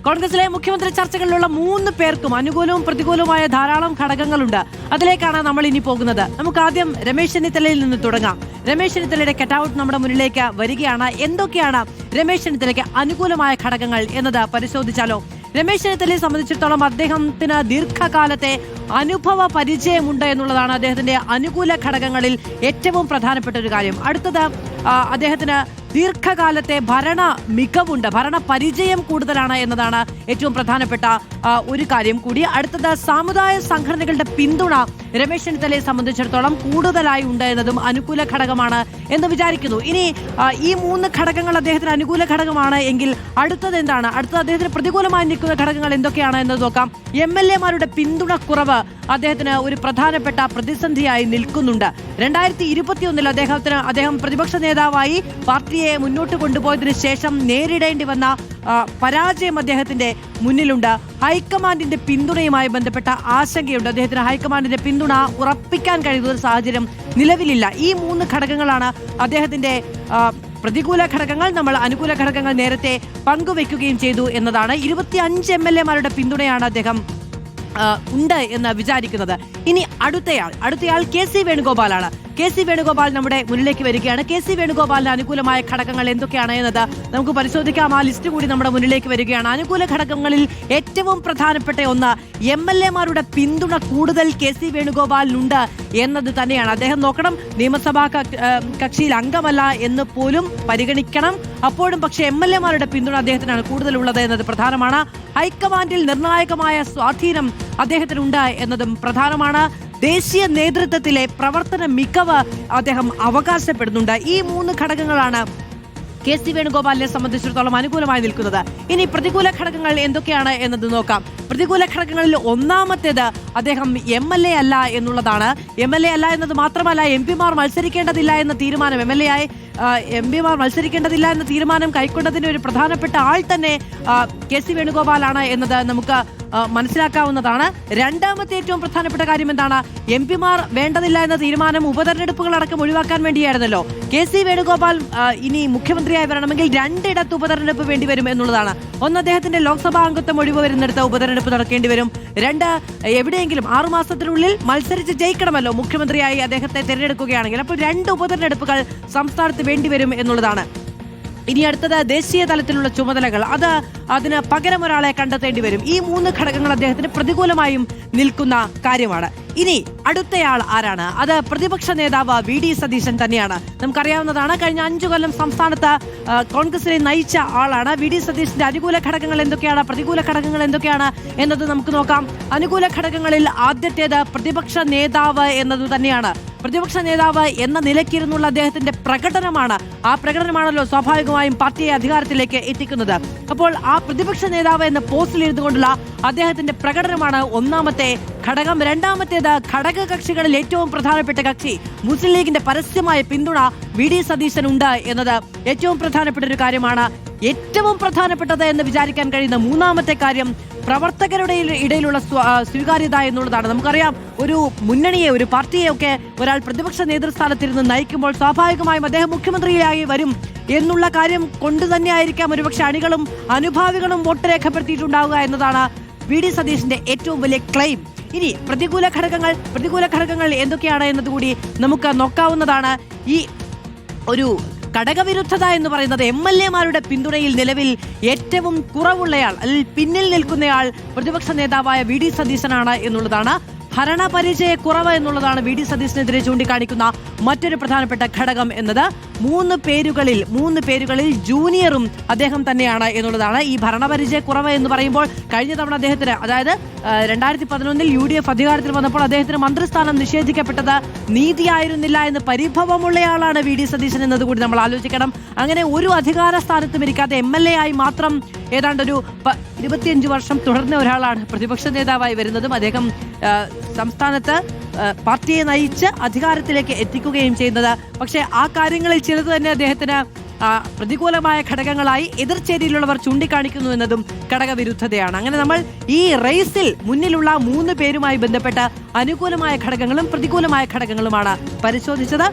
കോൺഗ്രസിലെ മുഖ്യമന്ത്രി ചർച്ചകളിലുള്ള 3 പേർക്കും അനുകൂലവും പ്രതികൂലവുമായ ധാരാളം ഘടകങ്ങളുണ്ട്. അതിലേക്കാണ് നമ്മൾ ഇനി പോകുന്നത്. നമുക്ക് ആദ്യം രമേശ് ചെന്നിത്തലയിൽ നിന്ന് തുടങ്ങാം. രമേശ് ചെന്നിത്തലയുടെ കട്ടൗട്ട് നമ്മുടെ മുന്നിലേക്ക് വരികയാണ്. എന്തൊക്കെയാണ് രമേശ് ചെന്നിത്തലയ്ക്ക് അനുകൂലമായ ഘടകങ്ങൾ എന്നത് പരിശോധിച്ചാലോ? രമേശ് ചെന്നിത്തലയെ സംബന്ധിച്ചിടത്തോളം അദ്ദേഹത്തിന് ദീർഘകാലത്തെ അനുഭവ പരിചയമുണ്ട് എന്നുള്ളതാണ് അദ്ദേഹത്തിന്റെ അനുകൂല ഘടകങ്ങളിൽ ഏറ്റവും പ്രധാനപ്പെട്ട ഒരു കാര്യം. അടുത്തത് അദ്ദേഹത്തിന് ദീർഘകാലത്തെ ഭരണ മികവുണ്ട്, ഭരണ പരിചയം കൂടുതലാണ് എന്നതാണ് ഏറ്റവും പ്രധാനപ്പെട്ട ഒരു കാര്യം കൂടി. അടുത്തത് സാമുദായിക സംഘടനകളുടെ പിന്തുണ രമേശ് ചെന്നിത്തലയെ സംബന്ധിച്ചിടത്തോളം കൂടുതലായി ഉണ്ട് എന്നതും അനുകൂല ഘടകമാണ് എന്ന് വിചാരിക്കുന്നു. ഇനി ഈ 3 ഘടകങ്ങൾ അദ്ദേഹത്തിന് അനുകൂല ഘടകമാണ് എങ്കിൽ അടുത്തത് എന്താണ്? അടുത്തത് അദ്ദേഹത്തിന് പ്രതികൂലമായി നിൽക്കുന്ന ഘടകങ്ങൾ എന്തൊക്കെയാണ് എന്ന് നോക്കാം. MLA-മാരുടെ പിന്തുണ കുറവ് അദ്ദേഹത്തിന് ഒരു പ്രധാനപ്പെട്ട പ്രതിസന്ധിയായി നിൽക്കുന്നുണ്ട്. 2021 അദ്ദേഹം പ്രതിപക്ഷ നേതാവായി പാർട്ടിയെ മുന്നോട്ട് കൊണ്ടുപോയതിനു ശേഷം നേരിടേണ്ടി വന്ന പരാജയം അദ്ദേഹത്തിന്റെ മുന്നിലുണ്ട്. ഹൈക്കമാൻഡിന്റെ പിന്തുണയുമായി ബന്ധപ്പെട്ട ആശങ്കയുണ്ട്. അദ്ദേഹത്തിന് ഹൈക്കമാൻഡിന്റെ പിന്തുണ ഉറപ്പിക്കാൻ കഴിയുന്ന ഒരു സാഹചര്യം നിലവിലില്ല. ഈ 3 ഘടകങ്ങളാണ് അദ്ദേഹത്തിന്റെ പ്രതികൂല ഘടകങ്ങൾ. നമ്മൾ അനുകൂല ഘടകങ്ങൾ നേരത്തെ പങ്കുവെക്കുകയും ചെയ്തു എന്നതാണ്. 25 MLA-മാരുടെ പിന്തുണയാണ് അദ്ദേഹം ഉണ്ട് എന്ന് വിചാരിക്കുന്നത്. ഇനി അടുത്തയാൾ KC വേണുഗോപാലാണ്. KC വേണുഗോപാൽ നമ്മുടെ മുന്നിലേക്ക് വരികയാണ്. KC വേണുഗോപാലിന് അനുകൂലമായ ഘടകങ്ങൾ എന്തൊക്കെയാണ് എന്നത് നമുക്ക് പരിശോധിക്കാം. ആ ലിസ്റ്റ് കൂടി നമ്മുടെ മുന്നിലേക്ക് വരികയാണ്. അനുകൂല ഘടകങ്ങളിൽ ഏറ്റവും പ്രധാനപ്പെട്ട ഒന്ന് MLA-മാരുടെ പിന്തുണ കൂടുതൽ KC വേണുഗോപാലിനുണ്ട് എന്നത് തന്നെയാണ്. അദ്ദേഹം നോക്കണം, നിയമസഭാ കക്ഷിയിൽ അംഗമല്ല എന്ന് പോലും പരിഗണിക്കണം. അപ്പോഴും പക്ഷേ MLA-മാരുടെ പിന്തുണ അദ്ദേഹത്തിനാണ് കൂടുതലുള്ളത് എന്നത് പ്രധാനമാണ്. ഹൈക്കമാൻഡിൽ നിർണായകമായ സ്വാധീനം അദ്ദേഹത്തിനുണ്ട് എന്നതും പ്രധാനമാണ്. ദേശീയ നേതൃത്വത്തിലെ പ്രവർത്തന മികവ് അദ്ദേഹം അവകാശപ്പെടുന്നുണ്ട്. ഈ 3 ഘടകങ്ങളാണ് KC വേണുഗോപാലിനെ സംബന്ധിച്ചിടത്തോളം അനുകൂലമായി നിൽക്കുന്നത്. ഇനി പ്രതികൂല ഘടകങ്ങൾ എന്തൊക്കെയാണ് എന്നത് നോക്കാം. പ്രതികൂല ഘടകങ്ങളിൽ ഒന്നാമത്തേത് അദ്ദേഹം MLA അല്ല എന്നുള്ളതാണ്. MLA അല്ല എന്നത് മാത്രമല്ല, MP-മാർ മത്സരിക്കേണ്ടതില്ല എന്ന തീരുമാനം MP-മാർ മത്സരിക്കേണ്ടതില്ല എന്ന തീരുമാനം കൈക്കൊണ്ടതിന് ഒരു പ്രധാനപ്പെട്ട ആൾ തന്നെ KC വേണുഗോപാലാണ് എന്നത് നമുക്ക് മനസ്സിലാക്കാവുന്നതാണ്. രണ്ടാമത്തെ ഏറ്റവും പ്രധാനപ്പെട്ട കാര്യം എന്താണ്? MP-മാർ വേണ്ടതില്ല എന്ന തീരുമാനം ഉപതെരഞ്ഞെടുപ്പുകൾ അടക്കം ഒഴിവാക്കാൻ വേണ്ടിയായിരുന്നല്ലോ. KC വേണുഗോപാൽ ഇനി മുഖ്യമന്ത്രിയായി വരണമെങ്കിൽ 2 ഇടത്ത് ഉപതെരഞ്ഞെടുപ്പ് വേണ്ടിവരും എന്നുള്ളതാണ്. ഒന്ന്, അദ്ദേഹത്തിന്റെ ലോക്സഭാ അംഗത്വം ഒഴിവ് വരുന്നിടത്ത് ഉപതെരഞ്ഞെടുപ്പ് നടക്കേണ്ടി വരും. 2, എവിടെയെങ്കിലും 6 മാസത്തിനുള്ളിൽ മത്സരിച്ച് ജയിക്കണമല്ലോ മുഖ്യമന്ത്രിയായി അദ്ദേഹത്തെ തിരഞ്ഞെടുക്കുകയാണെങ്കിൽ. അപ്പോൾ 2 ഉപതെരഞ്ഞെടുപ്പുകൾ സംസ്ഥാനത്ത് വേണ്ടിവരും എന്നുള്ളതാണ്. ഇനി അടുത്തത് ദേശീയ തലത്തിലുള്ള ചുമതലകൾ, അതിന് പകരം ഒരാളെ കണ്ടെത്തേണ്ടി വരും. ഈ 3 ഘടകങ്ങൾ അദ്ദേഹത്തിന് പ്രതികൂലമായും നിൽക്കുന്ന കാര്യമാണ്. ഇനി അടുത്തയാൾ ആരാണ്? അത് പ്രതിപക്ഷ നേതാവ് VD സതീശൻ തന്നെയാണ്. നമുക്കറിയാവുന്നതാണ്, കഴിഞ്ഞ 5 കൊല്ലം സംസ്ഥാനത്ത് കോൺഗ്രസിനെ നയിച്ച ആളാണ്. VD സതീശന്റെ അനുകൂല ഘടകങ്ങൾ എന്തൊക്കെയാണ്, പ്രതികൂല ഘടകങ്ങൾ എന്തൊക്കെയാണ് എന്നത് നമുക്ക് നോക്കാം. അനുകൂല ഘടകങ്ങളിൽ ആദ്യത്തേത് പ്രതിപക്ഷ നേതാവ് എന്നത് തന്നെയാണ്. പ്രതിപക്ഷ നേതാവ് എന്ന നിലയ്ക്കിരുന്നുള്ള അദ്ദേഹത്തിന്റെ പ്രകടനമാണ്. ആ പ്രകടനമാണല്ലോ സ്വാഭാവികമായും പാർട്ടിയെ അധികാരത്തിലേക്ക് എത്തിക്കുന്നത്. അപ്പോൾ ആ പ്രതിപക്ഷ നേതാവ് എന്ന പോസ്റ്റിൽ ഇരുന്നുകൊണ്ടുള്ള അദ്ദേഹത്തിന്റെ പ്രകടനമാണ് ഒന്നാമത്തെ ഘടകം. രണ്ടാമത്തേത് ഘടക കക്ഷികളിൽ ഏറ്റവും പ്രധാനപ്പെട്ട കക്ഷി മുസ്ലിം ലീഗിന്റെ പരസ്യമായ പിന്തുണ VD സതീശനുണ്ട് എന്നത് ഏറ്റവും പ്രധാനപ്പെട്ട ഒരു കാര്യമാണ്. ഏറ്റവും പ്രധാനപ്പെട്ടത് എന്ന് വിചാരിക്കാൻ കഴിയുന്ന മൂന്നാമത്തെ കാര്യം പ്രവർത്തകരുടെ ഇടയിലുള്ള സ്വീകാര്യത എന്നുള്ളതാണ്. നമുക്കറിയാം, ഒരു മുന്നണിയെ, ഒരു പാർട്ടിയെ ഒക്കെ ഒരാൾ പ്രതിപക്ഷ നേതൃസ്ഥാനത്തിരുന്ന് നയിക്കുമ്പോൾ സ്വാഭാവികമായും അദ്ദേഹം മുഖ്യമന്ത്രിയായി വരും എന്നുള്ള കാര്യം കൊണ്ട് തന്നെയായിരിക്കാം ഒരുപക്ഷെ അണികളും അനുഭാവികളും വോട്ട് രേഖപ്പെടുത്തിയിട്ടുണ്ടാവുക എന്നതാണ് VD സതീശന്റെ ഏറ്റവും വലിയ ക്ലെയിം. ഇനി പ്രതികൂല ഘടകങ്ങൾ എന്തൊക്കെയാണ് എന്നതുകൂടി നമുക്ക് നോക്കാവുന്നതാണ്. ഈ ഒരു ഘടകവിരുദ്ധത എന്ന് പറയുന്നത് MLA-മാരുടെ പിന്തുണയിൽ നിലവിൽ ഏറ്റവും കുറവുള്ളയാൾ, അല്ലെങ്കിൽ പിന്നിൽ നിൽക്കുന്നയാൾ പ്രതിപക്ഷ നേതാവായ VD സതീശനാണ് എന്നുള്ളതാണ്. ഭരണപരിചയ കുറവ് എന്നുള്ളതാണ് VD സതീശനെതിരെ ചൂണ്ടിക്കാണിക്കുന്ന മറ്റൊരു പ്രധാനപ്പെട്ട ഘടകം എന്നത്. 3 പേരുകളിൽ ജൂനിയറും അദ്ദേഹം തന്നെയാണ് എന്നുള്ളതാണ്. ഈ ഭരണപരിചയ കുറവ് എന്ന് പറയുമ്പോൾ കഴിഞ്ഞ തവണ അദ്ദേഹത്തിന്, അതായത് 2011 UDF അധികാരത്തിൽ വന്നപ്പോൾ അദ്ദേഹത്തിന് മന്ത്രിസ്ഥാനം നിഷേധിക്കപ്പെട്ടത് നീതിയായിരുന്നില്ല എന്ന് പരിഭവമുള്ളയാളാണ് VD സതീശൻ എന്നത് കൂടി നമ്മൾ ആലോചിക്കണം. അങ്ങനെ ഒരു അധികാര സ്ഥാനത്തും ഇരിക്കാതെ MLA ആയി മാത്രം ഏതാണ്ട് ഒരു 25 വർഷം തുടർന്ന ഒരാളാണ് പ്രതിപക്ഷ നേതാവായി വരുന്നതും അദ്ദേഹം സംസ്ഥാനത്ത് പാർട്ടിയെ നയിച്ച് അധികാരത്തിലേക്ക് എത്തിക്കുകയും ചെയ്യുന്നത്. പക്ഷേ ആ കാര്യങ്ങളിൽ ചിലത് തന്നെ അദ്ദേഹത്തിന് പ്രതികൂലമായ ഘടകങ്ങളായി എതിർചേരിയിലുള്ളവർ ചൂണ്ടിക്കാണിക്കുന്നു എന്നതും ഘടകവിരുദ്ധതയാണ്. അങ്ങനെ നമ്മൾ ഈ റേസിൽ മുന്നിലുള്ള 3 പേരുമായി ബന്ധപ്പെട്ട അനുകൂലമായ ഘടകങ്ങളും പ്രതികൂലമായ ഘടകങ്ങളുമാണ് പരിശോധിച്ചത്.